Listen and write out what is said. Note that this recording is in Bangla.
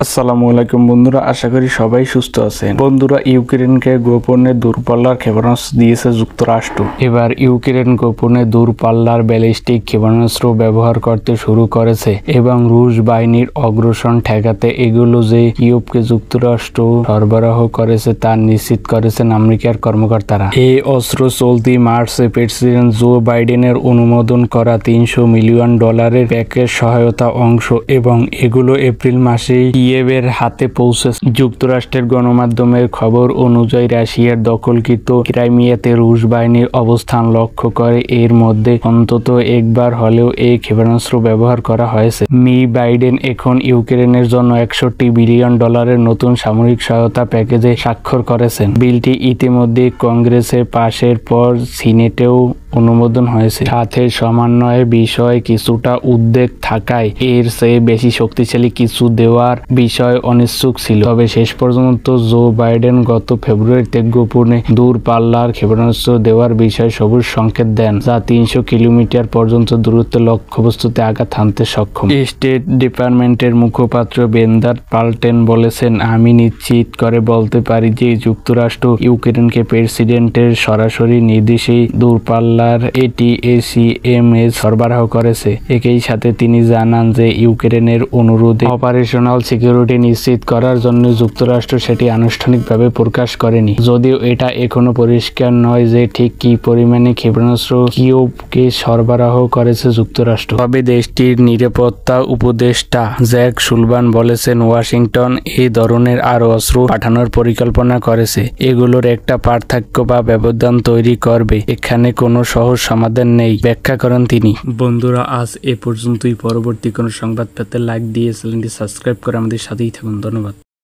আসসালামু আলাইকুম বন্ধুরা, আশা করি সবাই সুস্থ আছেন। বন্ধুরা, ইউক্রেনকে গোপনে দূরপাল্লার ক্ষেপণাস্ত্র দিয়েছে যুক্তরাষ্ট্র। এবার ইউক্রেন গোপনে দূরপাল্লার ব্যালিস্টিক ক্ষেপণাস্ত্র ব্যবহার করতে শুরু করেছে এবং রুশ বাহিনীর অগ্রসর ঠেকাতে এগুলো যে কিয়েভকে যুক্তরাষ্ট্র সরবরাহ করেছে তা নিশ্চিত করেছেন আমেরিকার কর্মকর্তারা। এই অস্ত্র চলতি মার্চে প্রেসিডেন্ট জো বাইডেনের অনুমোদন করা $300 মিলিয়ন প্যাকেজ সহায়তা অংশ এবং এগুলো এপ্রিল মাসেই কিয়েভের হাতে পৌঁছেছে। যুক্তরাষ্ট্রের গণমাধ্যমের খবর অনুযায়ী রাশিয়ার দখলকৃত ক্রাইমিয়াতে রুশ বাহিনীর অবস্থান লক্ষ্য করে এর মধ্যে অন্তত একবার হলেও এই ক্ষেপণাস্ত্র ব্যবহার করা হয়েছে। বাইডেন এখন ইউক্রেনের জন্য $61 বিলিয়ন নতুন সামরিক সহায়তা প্যাকেজে স্বাক্ষর করেছেন। বিলটি ইতিমধ্যে কংগ্রেসে পাশের পর সিনেটেও অনুমোদন হয়েছে। সাথে সমন্বয়ের বিষয়ে কিছুটা উদ্বেগ থাকায় এর চেয়ে বেশি শক্তিশালী কিছু দেওয়ার বিষয়ে অনিচ্ছুক ছিল। তবে শেষ পর্যন্ত জো বাইডেন গত ফেব্রুয়ারিতে গোপনে দূরপাল্লার ক্ষেপণাস্ত্র দেওয়ার বিষয়ে সবুজ সংকেত দেন, যা 300 কিলোমিটার পর্যন্ত দূরত্বে লক্ষ্যবস্তুতে আঘাত হানতে সক্ষম। স্টেট ডিপার্টমেন্টের মুখপাত্র বেন্দার পাল্টেন বলেছেন, আমি নিশ্চিত করে বলতে পারি যে যুক্তরাষ্ট্র ইউক্রেনকে প্রেসিডেন্টের সরাসরি নির্দেশেই দূরপাল্লার ATACMS সরবরাহ করেছে। একই সাথে তিনি জানান যে ইউক্রেনের অনুরোধে অপারেশনাল সিকিউরিটি নিশ্চিত করার জন্য যুক্তরাষ্ট্র সেটি আনুষ্ঠানিকভাবে প্রকাশ করেনি, যদিও এটা এখনো পরিষ্কার নয় যে ঠিক কী পরিমাণে ক্ষেপণাস্ত্র কিয়েভকে সরবরাহ করেছে যুক্তরাষ্ট্র। তবে দেশটির নিরাপত্তা উপদেষ্টা জ্যাক সুলভান বলেছেন, ওয়াশিংটন এই ধরনের আরও অস্ত্র পাঠানোর পরিকল্পনা করেছে। এগুলোর একটা পার্থক্য বা ব্যবধান তৈরি করবে, এখানে কোনো সহজ সমাধান নেই, ব্যাখ্যা করেন তিনি। বন্ধুরা, আজ এ পর্যন্তই। পরবর্তী কোনো সংবাদ পেতে লাইক দিয়ে চ্যানেলটি সাবস্ক্রাইব করে আমাদের সাথেই থাকুন। ধন্যবাদ।